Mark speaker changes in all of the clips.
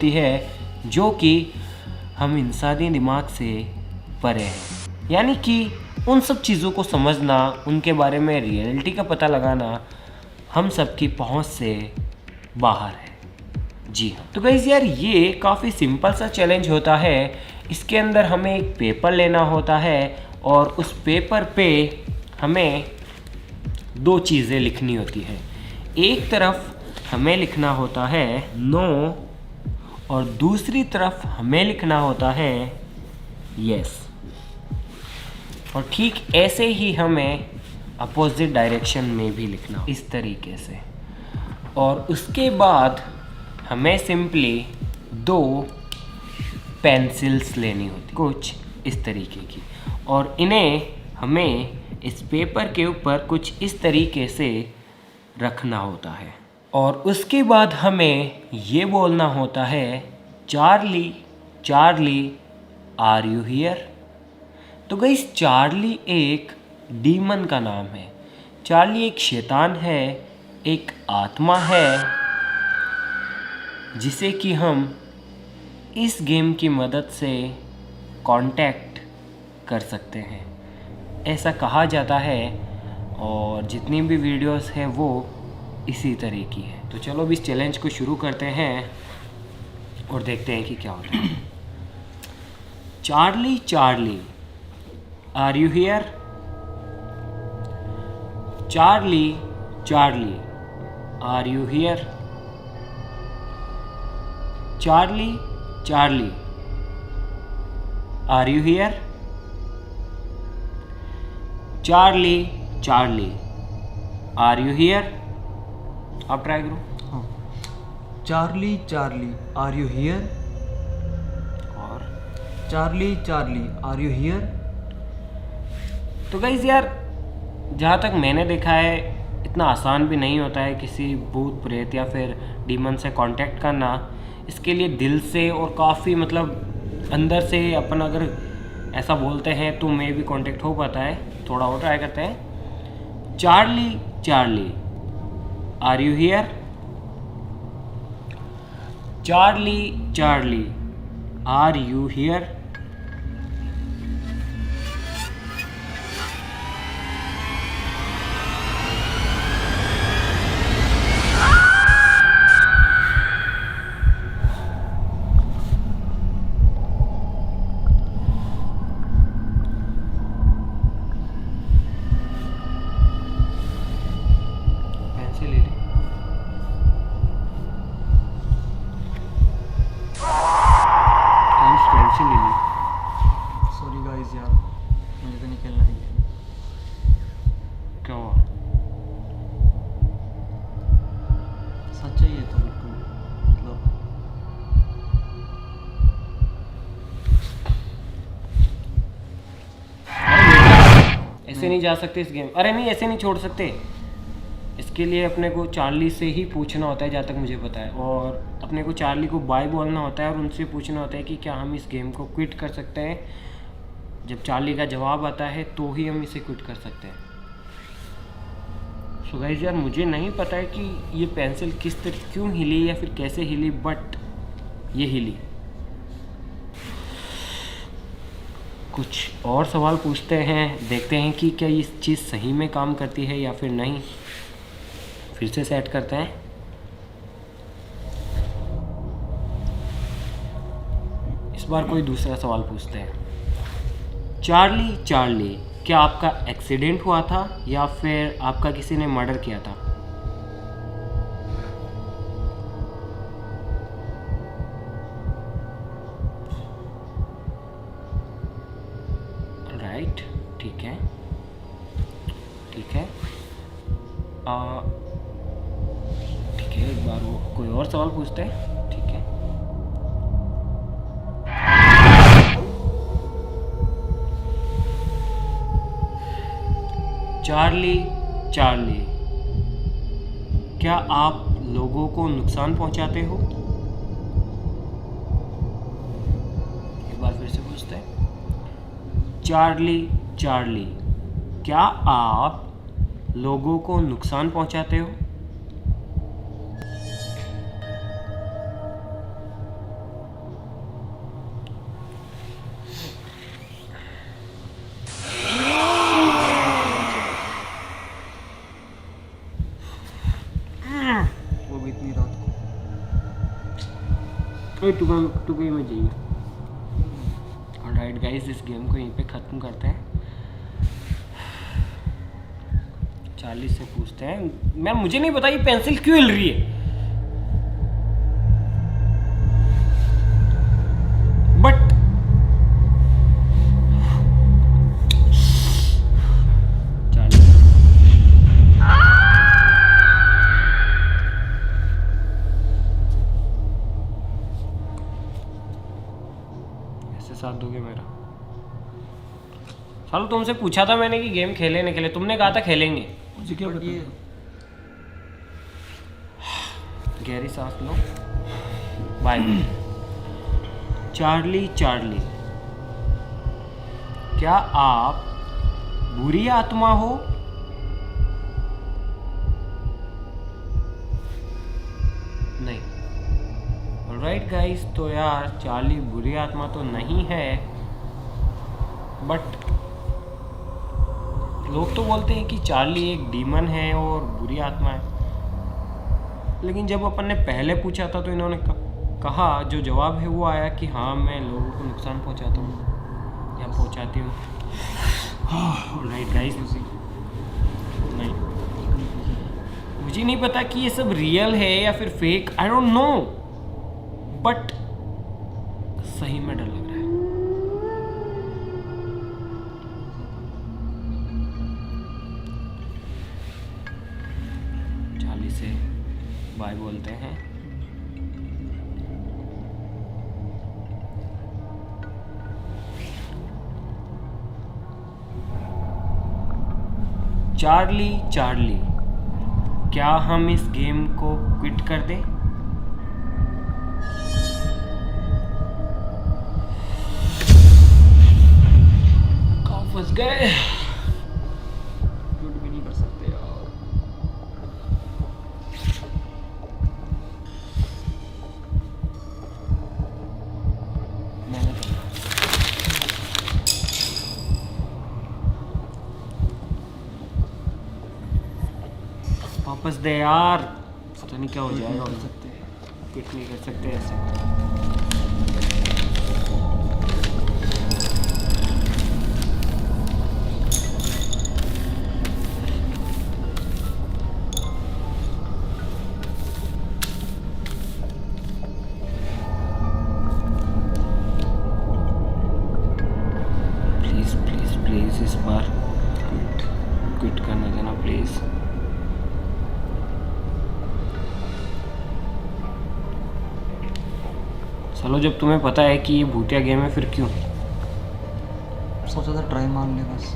Speaker 1: होती है जो कि हम इंसानी दिमाग से परे हैं। यानी कि उन सब चीज़ों को समझना, उनके बारे में रियलिटी का पता लगाना हम सबकी पहुंच से बाहर है। जी हाँ, तो गाइस यार ये काफ़ी सिंपल सा चैलेंज होता है। इसके अंदर हमें एक पेपर लेना होता है और उस पेपर पे हमें दो चीज़ें लिखनी होती है। एक तरफ हमें लिखना होता है नो और दूसरी तरफ हमें लिखना होता है यस। और ठीक ऐसे ही हमें अपोजिट डायरेक्शन में भी लिखना, इस तरीके से। और उसके बाद हमें सिंपली दो पेंसिल्स लेनी होती, कुछ इस तरीके की, और इन्हें हमें इस पेपर के ऊपर कुछ इस तरीके से रखना होता है। और उसके बाद हमें ये बोलना होता है Charlie Charlie are you here. तो गाइस चार्ली एक डीमन का नाम है। चार्ली एक शैतान है, एक आत्मा है जिसे कि हम इस गेम की मदद से कांटेक्ट कर सकते हैं, ऐसा कहा जाता है। और जितनी भी वीडियोस हैं वो इसी तरह की है। तो चलो अब इस चैलेंज को शुरू करते हैं और देखते हैं कि क्या होता है। Charlie Charlie are you here. Charlie Charlie are you here. Charlie Charlie are you here. Charlie Charlie are you here. आप ट्राई करो।
Speaker 2: Charlie Charlie are you here.
Speaker 1: और
Speaker 2: Charlie Charlie are you here.
Speaker 1: तो guys यार जहाँ तक मैंने देखा है इतना आसान भी नहीं होता है किसी भूत प्रेत या फिर डीमन से कांटेक्ट करना। इसके लिए दिल से और काफ़ी मतलब अंदर से अपन अगर ऐसा बोलते हैं तो मे भी कांटेक्ट हो पाता है। थोड़ा और ट्राई करते हैं। Charlie Charlie are you here. Charlie Charlie are you here. Pencil ले ली। पेंसिल ले ली।
Speaker 2: सॉरी गाइस यार, मुझे तो नहीं खेलना है।
Speaker 1: क्या हुआ?
Speaker 2: सच है ये तो बिल्कुल, मतलब
Speaker 1: ऐसे नहीं जा सकते इस गेम। अरे नहीं, ऐसे नहीं छोड़ सकते। इसके लिए अपने को चार्ली से ही पूछना होता है जहाँ तक मुझे पता है। और अपने को चार्ली को बाय बोलना होता है और उनसे पूछना होता है कि क्या हम इस गेम को क्विट कर सकते हैं। जब चार्ली का जवाब आता है तो ही हम इसे क्विट कर सकते हैं। सो गाइस यार मुझे नहीं पता है कि ये पेंसिल किस तरह क्यों हिली या फिर कैसे हिली, बट ये हिली। कुछ और सवाल पूछते हैं, देखते हैं कि क्या ये चीज़ सही में काम करती है या फिर नहीं। फिर से सेट करते हैं। इस बार कोई दूसरा सवाल पूछते हैं। चार्ली चार्ली क्या आपका एक्सीडेंट हुआ था या फिर आपका किसी ने मर्डर किया था? राइट, ठीक है ठीक है। ठीक है, एक बार वो कोई और सवाल पूछते हैं। ठीक है। चार्ली चार्ली क्या आप लोगों को नुकसान पहुंचाते हो? एक बार फिर से पूछते हैं। चार्ली चार्ली क्या आप लोगों को नुकसान पहुंचाते हो? तू कहीं में जाइए। ऑलराइट गाइस, इस गेम को यहीं पे ख़त्म करते हैं। चार्ली से पूछते हैं। मैं मुझे नहीं पता ये पेंसिल क्यों हिल रही है, बट चार्ली ऐसे साथ दोगे मेरा? सालो तुमसे पूछा था मैंने कि गेम खेले नहीं खेले, तुमने कहा था खेलेंगे।
Speaker 2: मुझे क्या पता?
Speaker 1: गहरी सांस लो। बाय। चार्ली, क्या आप बुरी आत्मा हो? नहीं। ऑलराइट गाइस, तो यार चार्ली बुरी आत्मा तो नहीं है, बट लोग तो बोलते हैं कि चार्ली एक डीमन है और बुरी आत्मा है। लेकिन जब अपन ने पहले पूछा था तो इन्होंने कहा, जो जवाब है वो आया कि हाँ मैं लोगों को नुकसान पहुंचाता हूँ या पहुंचाती हूँ। राइट गाइस, नहीं, मुझे नहीं पता कि ये सब रियल है या फिर fake, I don't know, but सही में डर लग रहा है। चार्ली से बाय बोलते हैं। चार्ली, क्या हम इस गेम को क्विट कर दें? कहाँ फंस गए?
Speaker 2: क्विट भी नहीं कर सकते यार।
Speaker 1: मैंने तो वापस दे यार, पता नहीं क्या हो जाएगा।
Speaker 2: कर सकते हैं।
Speaker 1: क्विट नहीं कर सकते ऐसे। प्लीज प्लीज प्लीज इस बार क्विट करने देना प्लीज। चलो, जब तुम्हें पता है कि ये भूतिया गेम है, फिर क्यों?
Speaker 2: सोचा था ट्राई मार ले बस।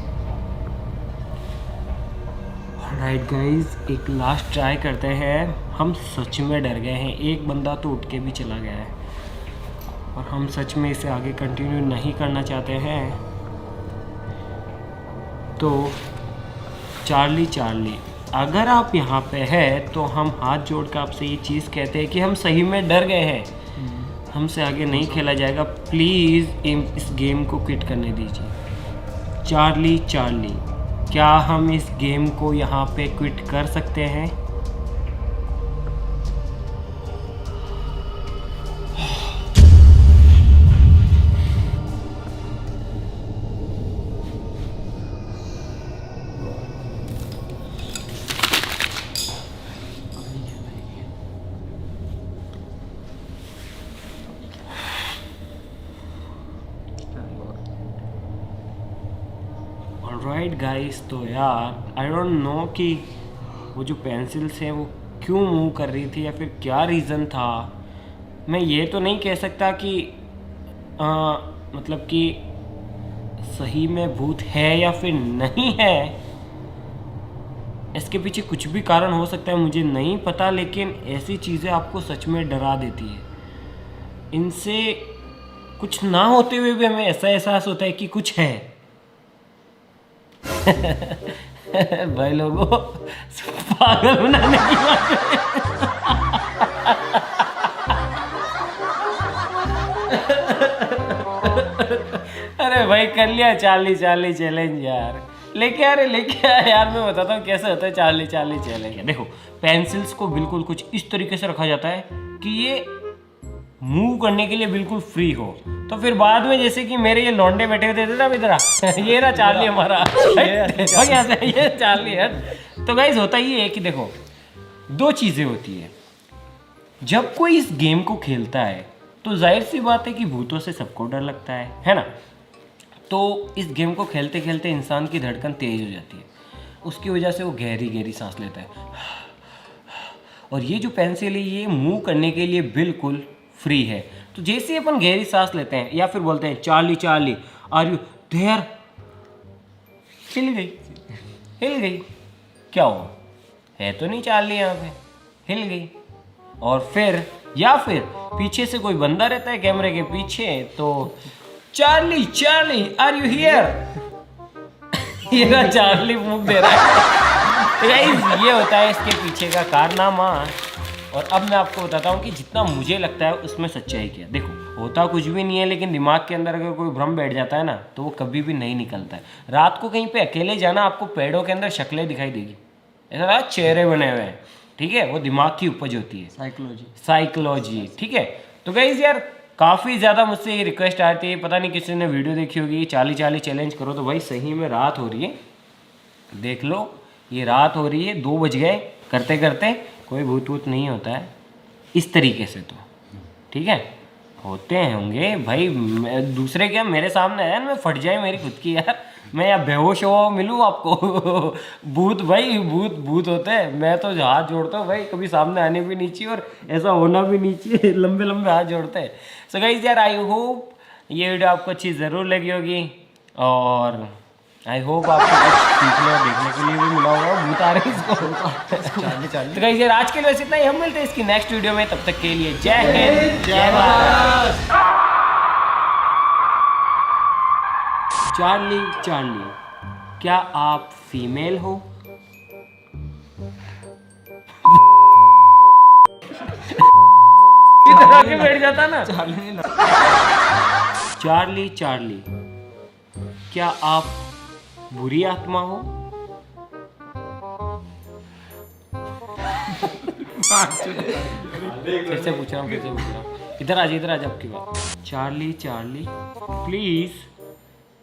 Speaker 1: राइट गाइस, एक लास्ट ट्राई करते हैं। हम सच में डर गए हैं, एक बंदा तो उठ के भी चला गया है और हम सच में इसे आगे कंटिन्यू नहीं करना चाहते हैं। तो चार्ली, अगर आप यहाँ पे हैं तो हम हाथ जोड़ कर आपसे ये चीज़ कहते हैं कि हम सही में डर गए हैं, हमसे आगे नहीं खेला जाएगा। प्लीज़ इस गेम को क्विट करने दीजिए। चार्ली, क्या हम इस गेम को यहाँ पे क्विट कर सकते हैं? ऑलराइट गाइस, तो यार आई डोंट नो कि वो जो पेंसिल्स हैं वो क्यों मूव कर रही थी या फिर क्या रीज़न था। मैं ये तो नहीं कह सकता कि मतलब कि सही में भूत है या फिर नहीं है। इसके पीछे कुछ भी कारण हो सकता है, मुझे नहीं पता, लेकिन ऐसी चीज़ें आपको सच में डरा देती है। इनसे कुछ ना होते हुए भी हमें ऐसा एहसास होता है कि कुछ है। भाई लोगों, पागल बनाने की बात है। अरे भाई, कर लिया चार्ली चैलेंज यार। लेके आ यार, मैं बताता हूँ कैसे होता है चार्ली चैलेंज। देखो, पेंसिल्स को बिल्कुल कुछ इस तरीके से रखा जाता है कि ये मूव करने के लिए बिल्कुल फ्री हो, तो फिर बाद में जैसे कि मेरे ये लौंडे बैठे हुए थे ना इधर ये रहा चार्ली हमारा भाई यहाँ से ये चार्ली है। तो गाइस होता ये है कि देखो दो चीज़ें होती है, जब कोई इस गेम को खेलता है तो जाहिर सी बात है कि भूतों से सबको डर लगता है ना। तो इस गेम को खेलते खेलते इंसान की धड़कन तेज हो जाती है, उसकी वजह से वो गहरी गहरी सांस लेता है। और ये जो पेंसिल है ये मूव करने के लिए बिल्कुल फ्री है। तो जैसे ही अपन गहरी सांस लेते हैं या फिर बोलते हैं Charlie Charlie are you there, हिल गई हिल गई, क्या हुआ है तो नहीं चार्ली यहाँ पे, हिल गई। और फिर या फिर पीछे से कोई बंदा रहता है कैमरे के पीछे, तो Charlie Charlie are you here, ये ना चार्ली मूव दे रहा है। तो गाइस ये होता है इसके पीछे का कारनामा। और अब मैं आपको बताता हूँ कि जितना मुझे लगता है उसमें सच्चाई क्या है। देखो होता कुछ भी नहीं है, लेकिन दिमाग के अंदर अगर कोई भ्रम बैठ जाता है ना तो वो कभी भी नहीं निकलता है। रात को कहीं पे अकेले जाना, आपको पेड़ों के अंदर शक्लें दिखाई देगी, ऐसा ना चेहरे बने हुए हैं, ठीक है, वो दिमाग की उपज होती है, साइकोलॉजी, ठीक है। तो गाइस यार काफ़ी ज़्यादा मुझसे ये रिक्वेस्ट आती है, पता नहीं किसी ने वीडियो देखी होगी, चार्ली चार्ली चैलेंज करो। तो भाई सही में रात हो रही है, देख लो ये रात हो रही है, 2 बज गए, करते करते कोई भूत वूत नहीं होता है इस तरीके से, तो ठीक है होते हैं होंगे भाई। दूसरे क्या मेरे सामने आया ना मैं फट जाए मेरी खुद की यार, मैं या बेहोश हो मिलूँ आपको भूत भाई भूत भूत होते हैं। मैं तो हाथ जोड़ता हूँ भाई, कभी सामने आने भी नहीं चाहिए और ऐसा होना भी नहीं चाहिए, लंबे लंबे हाथ जोड़ते हैं। सो गाइस यार आई होप ये वीडियो आपको अच्छी ज़रूर लगी होगी, और आई होप आपको कुछ सीखने और देखने के लिए भी मिला होगा। भूत आ रहे इसको तो गाइस यार आज के लिए बस इतना ही, हम मिलते हैं इसकी नेक्स्ट वीडियो में, तब तक के लिए जय हिंद जय भारत। चार्ली चार्ली क्या आप फीमेल हो? इधर आके बैठ जाता ना चार्ली चार्ली क्या आप बुरी आत्मा हो? फिर से पूछ रहा हूँ, इधर आ आपकी बात। चार्ली चार्ली प्लीज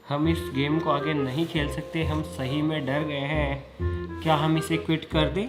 Speaker 1: हम इस गेम को आगे नहीं खेल सकते, हम सही में डर गए हैं, क्या हम इसे क्विट कर दें?